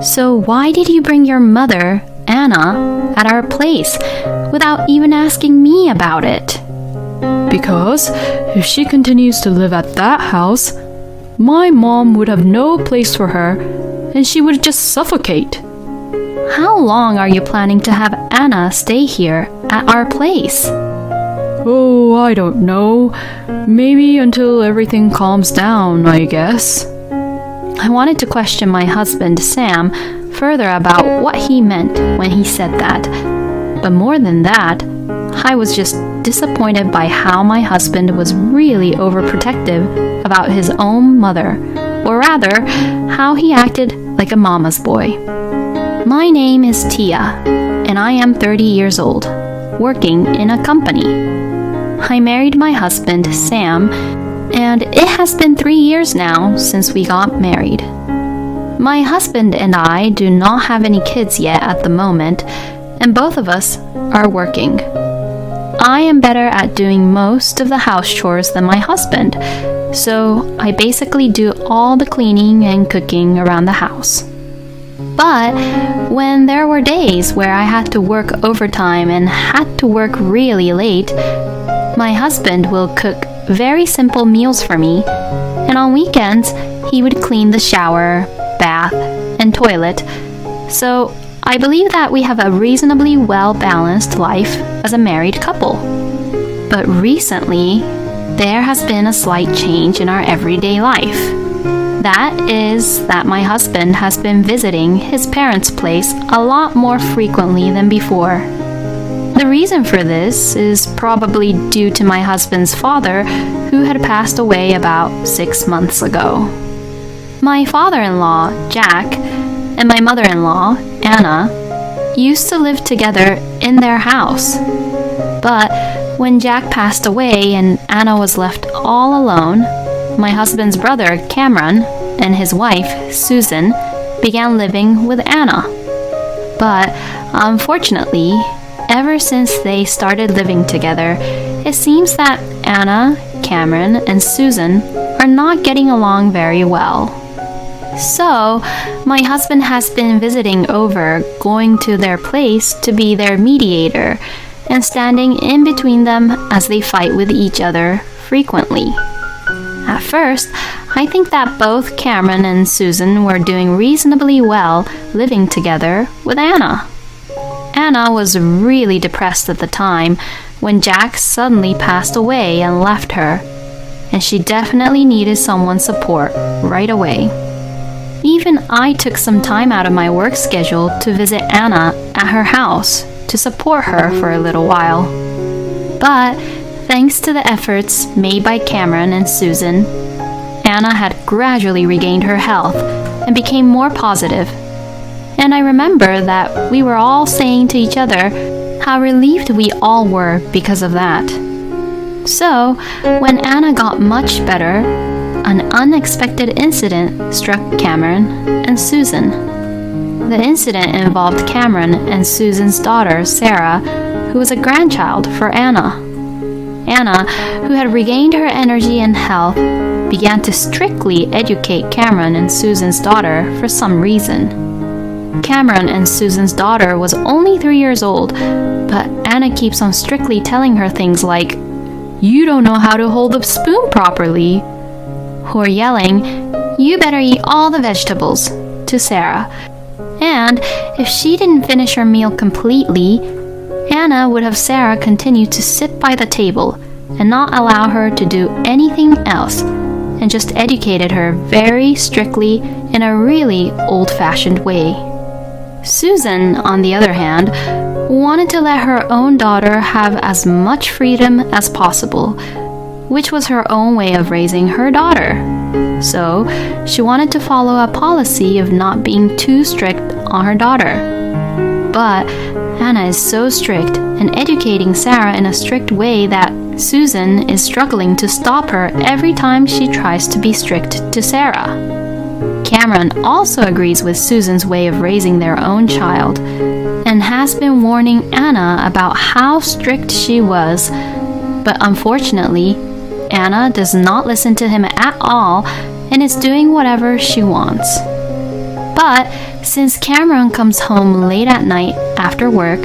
So why did you bring your mother, Anna, at our place without even asking me about it? Because if she continues to live at that house, my mom would have no place for her and she would just suffocate. How long are you planning to have Anna stay here at our place? Oh, I don't know. Maybe until everything calms down, I guess. I wanted to question my husband, Sam, further about what he meant when he said that. But more than that, I was just disappointed by how my husband was really overprotective about his own mother, or rather, how he acted like a mama's boy. My name is Tia, and I am 30 years old, working in a company. I married my husband, Sam, and it has been 3 years now since we got married. My husband and I do not have any kids yet at the moment, and both of us are working. I am better at doing most of the house chores than my husband, so I basically do all the cleaning and cooking around the house. But when there were days where I had to work overtime and had to work really late, my husband will cook very simple meals for me, and on weekends he would clean the shower, bath, and toilet. So I believe that we have a reasonably well-balanced life as a married couple. But recently, there has been a slight change in our everyday life. That is that my husband has been visiting his parents' place a lot more frequently than before. The reason for this is probably due to my husband's father, who had passed away about 6 months ago. My father-in-law, Jack, and my mother-in-law, Anna, used to live together in their house. But when Jack passed away and Anna was left all alone, my husband's brother, Cameron, and his wife, Susan, began living with Anna. But unfortunately, ever since they started living together, it seems that Anna, Cameron, and Susan are not getting along very well. So, my husband has been visiting over, going to their place to be their mediator, and standing in between them as they fight with each other frequently. At first, I think that both Cameron and Susan were doing reasonably well living together with Anna. Anna was really depressed at the time when Jack suddenly passed away and left her, and she definitely needed someone's support right away. Even I took some time out of my work schedule to visit Anna at her house to support her for a little while. But thanks to the efforts made by Cameron and Susan, Anna had gradually regained her health and became more positive. And I remember that we were all saying to each other how relieved we all were because of that. So, when Anna got much better, an unexpected incident struck Cameron and Susan. The incident involved Cameron and Susan's daughter, Sarah, who was a grandchild for Anna. Anna, who had regained her energy and health, began to strictly educate Cameron and Susan's daughter for some reason. Cameron and Susan's daughter was only 3 years old, but Anna keeps on strictly telling her things like, "You don't know how to hold the spoon properly," or yelling, "You better eat all the vegetables," to Sarah. And if she didn't finish her meal completely, Anna would have Sarah continue to sit by the table and not allow her to do anything else, and just educated her very strictly in a really old-fashioned way. Susan, on the other hand, wanted to let her own daughter have as much freedom as possible, which was her own way of raising her daughter. So, she wanted to follow a policy of not being too strict on her daughter. But Anna is so strict and educating Sarah in a strict way that Susan is struggling to stop her every time she tries to be strict to Sarah. Cameron also agrees with Susan's way of raising their own child and has been warning Anna about how strict she was, but unfortunately, Anna does not listen to him at all and is doing whatever she wants. But since Cameron comes home late at night after work,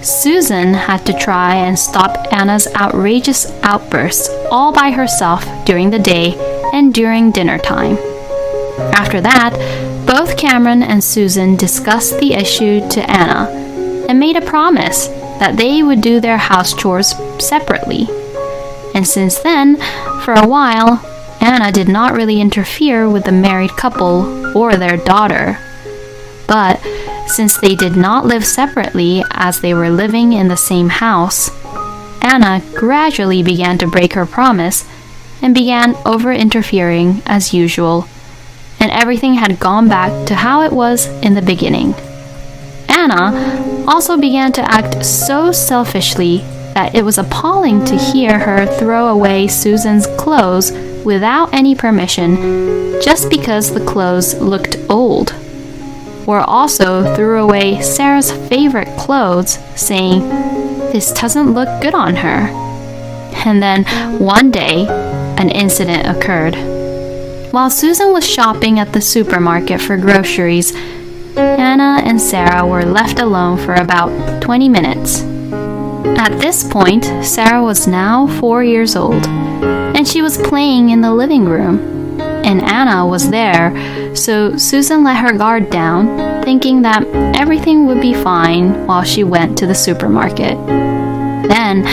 Susan had to try and stop Anna's outrageous outbursts all by herself during the day and during dinner time. After that, both Cameron and Susan discussed the issue to Anna and made a promise that they would do their house chores separately. And since then, for a while, Anna did not really interfere with the married couple or their daughter. But since they did not live separately as they were living in the same house, Anna gradually began to break her promise and began over-interfering as usual, and everything had gone back to how it was in the beginning. Anna also began to act so selfishly that it was appalling to hear her throw away Susan's clothes without any permission just because the clothes looked old, or also threw away Sarah's favorite clothes, saying, "This doesn't look good on her." And then one day, an incident occurred. While Susan was shopping at the supermarket for groceries, Anna and Sarah were left alone for about 20 minutes. At this point, Sarah was now 4 years old, and she was playing in the living room, and Anna was there, so Susan let her guard down, thinking that everything would be fine while she went to the supermarket. Then,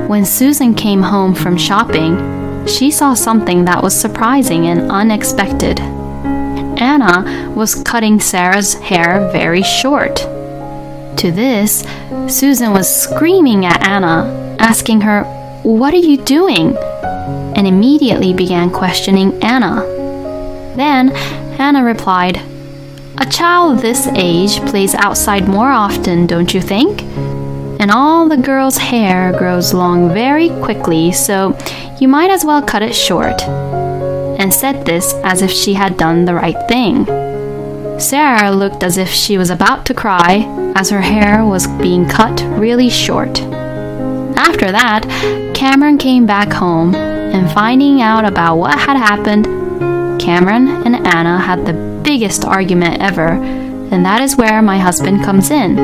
when Susan came home from shopping, she saw something that was surprising and unexpected. Anna was cutting Sarah's hair very short. To this, Susan was screaming at Anna, asking her, "What are you doing?" and immediately began questioning Anna. Then Anna replied, "A child this age plays outside more often, don't you think? And all the girls' hair grows long very quickly, so you might as well cut it short," and said this as if she had done the right thing. Sarah looked as if she was about to cry as her hair was being cut really short. After that, Cameron came back home, and finding out about what had happened, Cameron and Anna had the biggest argument ever, and that is where my husband comes in,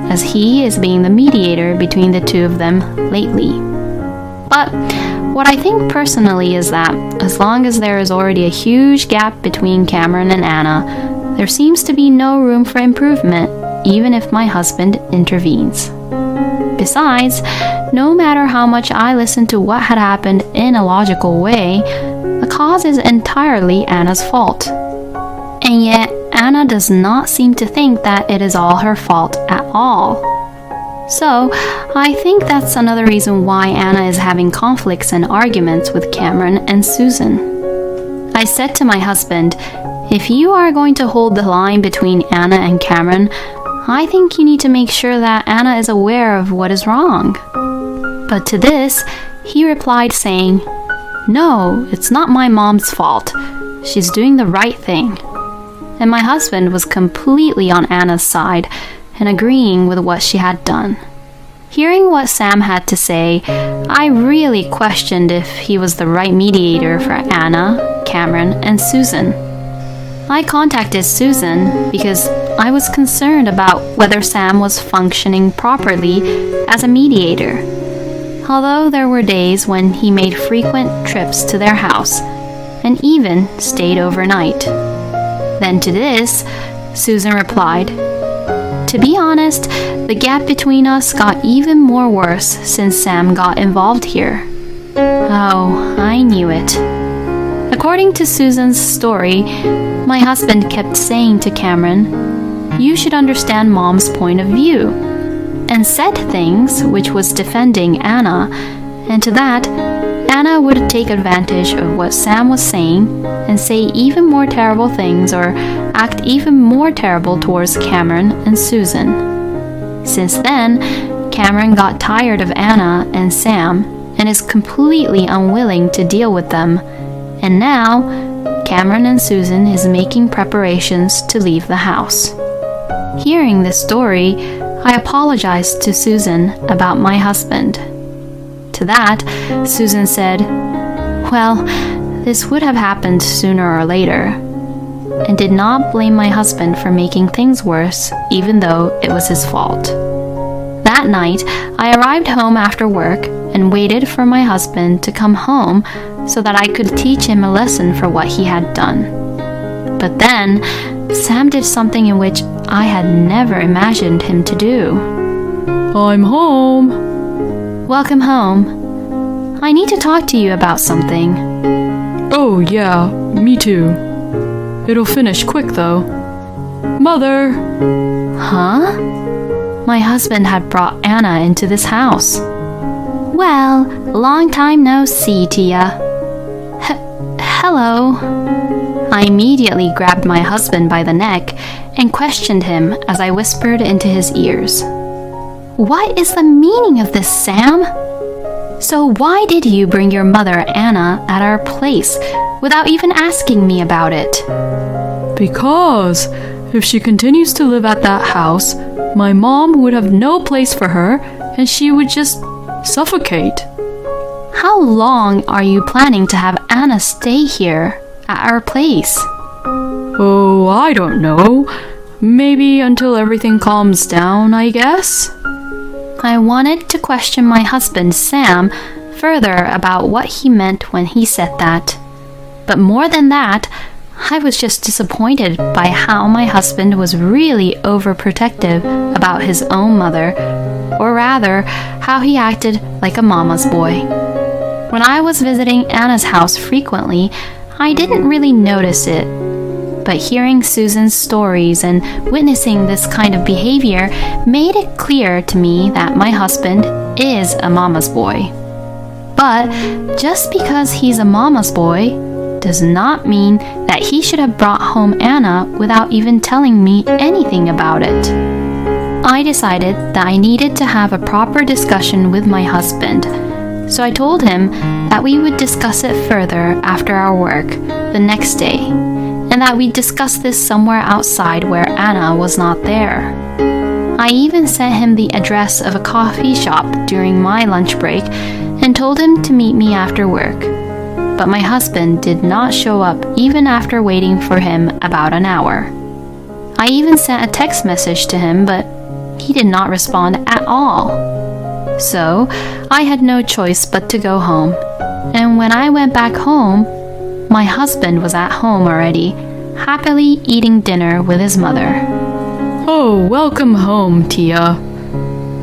as he is being the mediator between the two of them lately. But what I think personally is that as long as there is already a huge gap between Cameron and Anna, there seems to be no room for improvement, even if my husband intervenes. Besides, no matter how much I listen to what had happened in a logical way, the cause is entirely Anna's fault. And yet, Anna does not seem to think that it is all her fault at all. So, I think that's another reason why Anna is having conflicts and arguments with Cameron and Susan. I said to my husband, "If you are going to hold the line between Anna and Cameron, I think you need to make sure that Anna is aware of what is wrong." But to this, he replied saying, "No, it's not my mom's fault. She's doing the right thing." And my husband was completely on Anna's side and agreeing with what she had done. Hearing what Sam had to say, I really questioned if he was the right mediator for Anna, Cameron, and Susan. I contacted Susan because I was concerned about whether Sam was functioning properly as a mediator, although there were days when he made frequent trips to their house and even stayed overnight. Then to this, Susan replied, "To be honest, the gap between us got even more worse since Sam got involved here." Oh, I knew it. According to Susan's story, my husband kept saying to Cameron, "You should understand Mom's point of view," and said things which was defending Anna, and to that, Anna would take advantage of what Sam was saying and say even more terrible things or act even more terrible towards Cameron and Susan. Since then, Cameron got tired of Anna and Sam and is completely unwilling to deal with them, and now Cameron and Susan is making preparations to leave the house. Hearing this story, I apologized to Susan about my husband. To that, Susan said, "Well, this would have happened sooner or later. and did not blame my husband for making things worse, even though it was his fault. That night, I arrived home after work and waited for my husband to come home so that I could teach him a lesson for what he had done. But then, Sam did something in which I had never imagined him to do. I'm home. Welcome home. I need to talk to you about something. Oh, yeah, me too. It'll finish quick, though. Mother! Huh? My husband had brought Anna into this house. Well, long time no see, Tia. Hello. I immediately grabbed my husband by the neck and questioned him as I whispered into his ears. What is the meaning of this, Sam? So why did you bring your mother, Anna, at our place without even asking me about it? Because if she continues to live at that house, my mom would have no place for her and she would just suffocate. How long are you planning to have Anna stay here at our place? Oh, I don't know. Maybe until everything calms down, I guess. I wanted to question my husband, Sam, further about what he meant when he said that. But more than that, I was just disappointed by how my husband was really overprotective about his own mother, or rather, how he acted like a mama's boy. When I was visiting Anna's house frequently, I didn't really notice it. But hearing Susan's stories and witnessing this kind of behavior made it clear to me that my husband is a mama's boy. But just because he's a mama's boy does not mean that he should have brought home Anna without even telling me anything about it. I decided that I needed to have a proper discussion with my husband, so I told him that we would discuss it further after our work the next day, and that we'd discuss this somewhere outside where Anna was not there. I even sent him the address of a coffee shop during my lunch break and told him to meet me after work. But my husband did not show up even after waiting for him about an hour. I even sent a text message to him, but he did not respond at all. So I had no choice but to go home. And when I went back home, my husband was at home already, happily eating dinner with his mother. Oh, welcome home, Tia.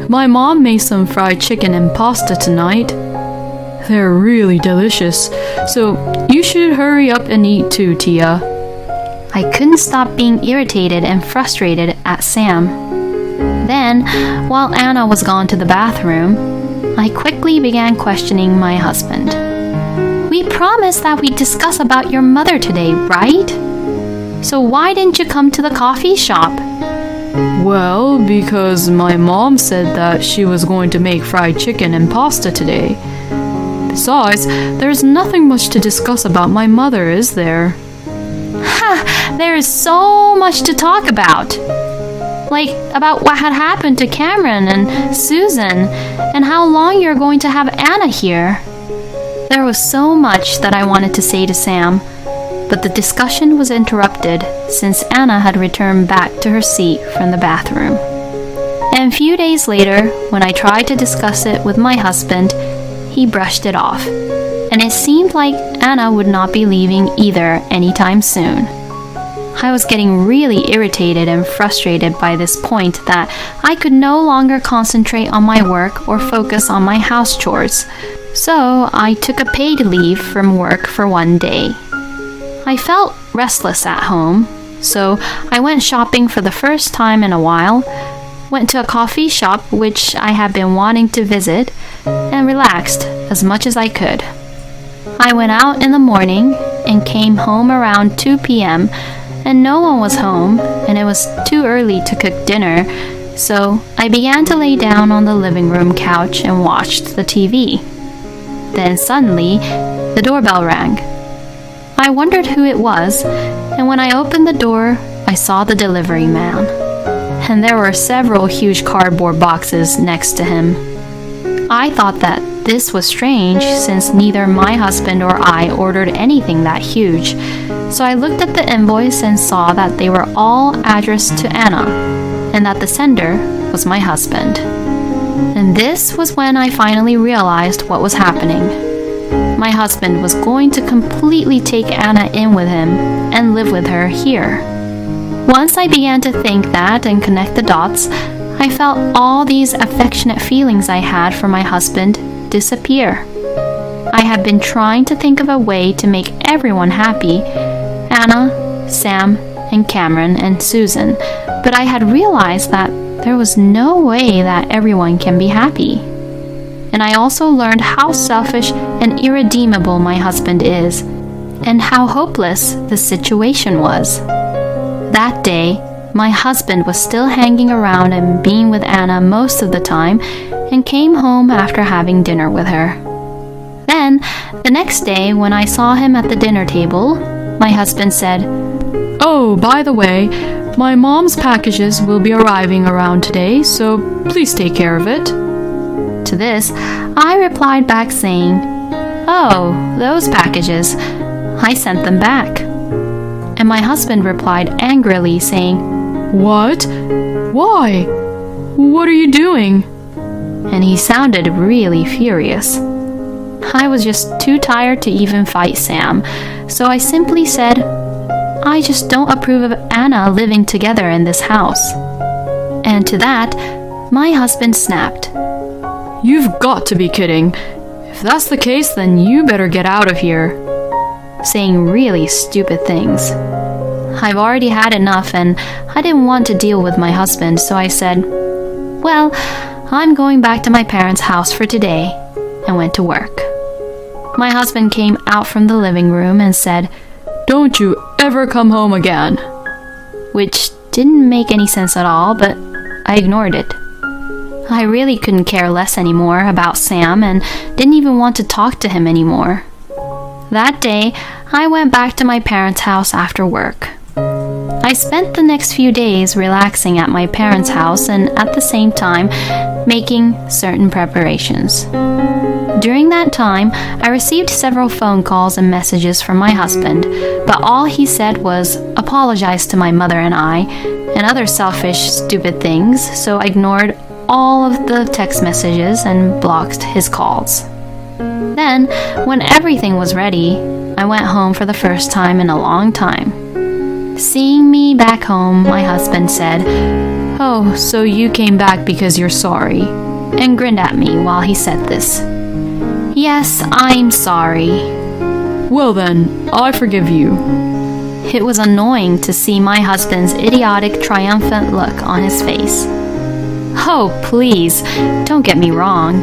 My mom made some fried chicken and pasta tonight. They're really delicious, so you should hurry up and eat too, Tia. I couldn't stop being irritated and frustrated at Sam. Then, while Anna was gone to the bathroom, I quickly began questioning my husband. We promised that we'd discuss about your mother today, right? So why didn't you come to the coffee shop? Well, because my mom said that she was going to make fried chicken and pasta today. Besides, there's nothing much to discuss about my mother, is there? Ha! There is so much to talk about. Like about what had happened to Cameron and Susan, and how long you're going to have Anna here. There was so much that I wanted to say to Sam, but the discussion was interrupted since Anna had returned back to her seat from the bathroom. And a few days later, when I tried to discuss it with my husband, he brushed it off, and it seemed like Anna would not be leaving either anytime soon. I was getting really irritated and frustrated by this point that I could no longer concentrate on my work or focus on my house chores, so I took a paid leave from work for one day. I felt restless at home, so I went shopping for the first time in a while, went to a coffee shop which I had been wanting to visit, and relaxed as much as I could. I went out in the morning and came home around 2 p.m. and no one was home and it was too early to cook dinner, so I began to lay down on the living room couch and watched the TV. Then suddenly, the doorbell rang. I wondered who it was, and when I opened the door, I saw the delivery man. And there were several huge cardboard boxes next to him. I thought that this was strange since neither my husband or I ordered anything that huge, So I looked at the invoice and saw that they were all addressed to Anna, and that the sender was my husband. And this was when I finally realized what was happening. My husband was going to completely take Anna in with him and live with her here. Once I began to think that and connect the dots, I felt all these affectionate feelings I had for my husband disappear. I had been trying to think of a way to make everyone happy, Anna, Sam, and Cameron, and Susan, but I had realized that there was no way that everyone can be happy. And I also learned how selfish and irredeemable my husband is, and how hopeless the situation was. That day, my husband was still hanging around and being with Anna most of the time, and came home after having dinner with her. Then, the next day, when I saw him at the dinner table, my husband said, "Oh, by the way, my mom's packages will be arriving around today, so please take care of it." To this, I replied back saying, "Oh, those packages. I sent them back." And my husband replied angrily saying, "What? Why? What are you doing?" And he sounded really furious. I was just too tired to even fight Sam, so I simply said, "I just don't approve of Anna living together in this house." And to that, my husband snapped. "You've got to be kidding. If that's the case, then you better get out of here," saying really stupid things. I've already had enough and I didn't want to deal with my husband, so I said, "Well, I'm going back to my parents' house for today," and went to work. My husband came out from the living room and said, "Don't you ever come home again," which didn't make any sense at all, but I ignored it. I really couldn't care less anymore about Sam and didn't even want to talk to him anymore. That day, I went back to my parents' house after work. I spent the next few days relaxing at my parents' house and at the same time making certain preparations. During that time, I received several phone calls and messages from my husband, but all he said was apologize to my mother and I, and other selfish, stupid things, so I ignored all of the text messages and blocked his calls. Then, when everything was ready, I went home for the first time in a long time. Seeing me back home, my husband said, "Oh, so you came back because you're sorry," and grinned at me while he said this. "Yes, I'm sorry." "Well then, I forgive you." It was annoying to see my husband's idiotic, triumphant look on his face. Oh, please, don't get me wrong.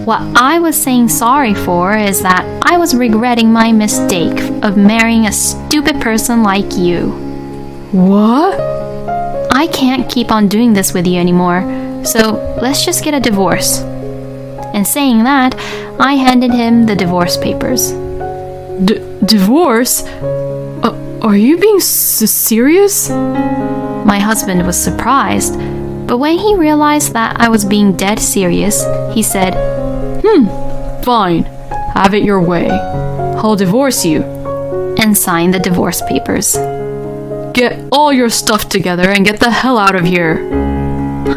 What I was saying sorry for is that I was regretting my mistake of marrying a stupid person like you. What? I can't keep on doing this with you anymore, so let's just get a divorce. And saying that, I handed him the divorce papers. Divorce? Are you being serious? My husband was surprised, but when he realized that I was being dead serious, he said, Fine. Have it your way. I'll divorce you. And signed the divorce papers. Get all your stuff together and get the hell out of here.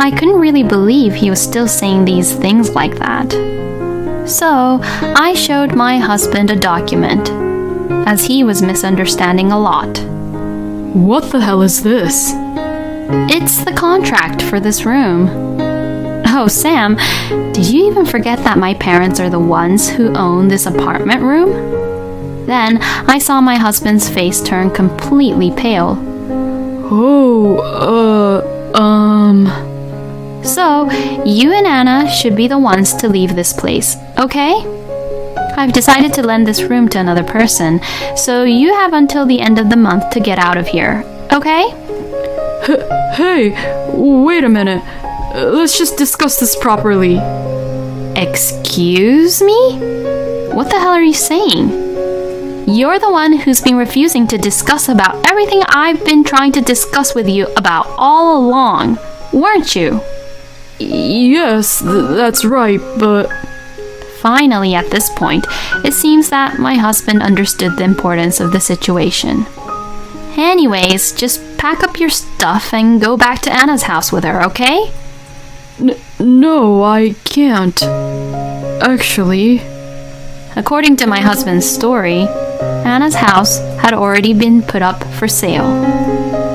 I couldn't really believe he was still saying these things like that. So, I showed my husband a document, as he was misunderstanding a lot. What the hell is this? It's the contract for this room. Oh, Sam, did you even forget that my parents are the ones who own this apartment room? Then I saw my husband's face turn completely pale. So, you and Anna should be the ones to leave this place, okay? I've decided to lend this room to another person, so you have until the end of the month to get out of here, okay? Hey, wait a minute. Let's just discuss this properly. Excuse me? What the hell are you saying? You're the one who's been refusing to discuss about everything I've been trying to discuss with you about all along, weren't you? Yes, that's right, but... Finally, at this point, it seems that my husband understood the importance of the situation. Anyways, just pack up your stuff and go back to Anna's house with her, okay? No, I can't. Actually, According to my husband's story, Anna's house had already been put up for sale.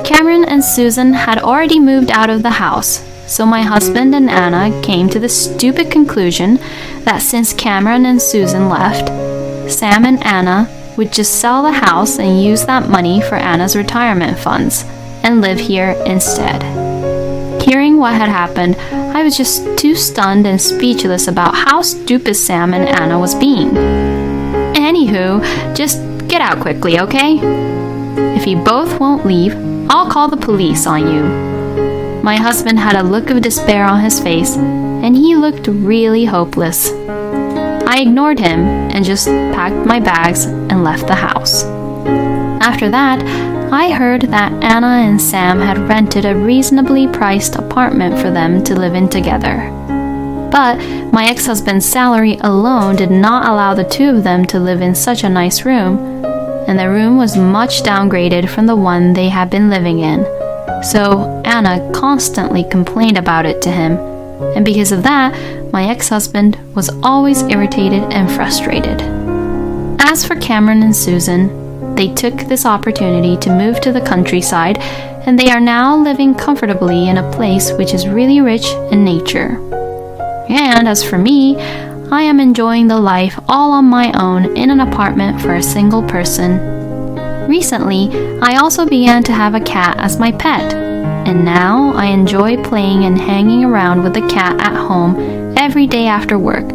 Cameron and Susan had already moved out of the house, so my husband and Anna came to the stupid conclusion that since Cameron and Susan left, Sam and Anna would just sell the house and use that money for Anna's retirement funds and live here instead. Hearing what had happened, I was just too stunned and speechless about how stupid Sam and Anna was being. Anywho, just get out quickly, okay? If you both won't leave, I'll call the police on you. My husband had a look of despair on his face, and he looked really hopeless. I ignored him and just packed my bags and left the house. After that, I heard that Anna and Sam had rented a reasonably priced apartment for them to live in together. But my ex-husband's salary alone did not allow the two of them to live in such a nice room, and the room was much downgraded from the one they had been living in. So Anna constantly complained about it to him, and because of that, my ex-husband was always irritated and frustrated. As for Cameron and Susan, they took this opportunity to move to the countryside, and they are now living comfortably in a place which is really rich in nature. And as for me, I am enjoying the life all on my own in an apartment for a single person. Recently, I also began to have a cat as my pet, and now I enjoy playing and hanging around with the cat at home every day after work,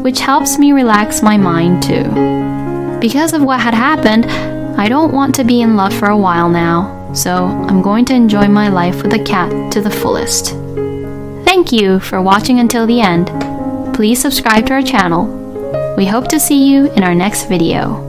which helps me relax my mind too. Because of what had happened, I don't want to be in love for a while now, so I'm going to enjoy my life with the cat to the fullest. Thank you for watching until the end. Please subscribe to our channel. We hope to see you in our next video.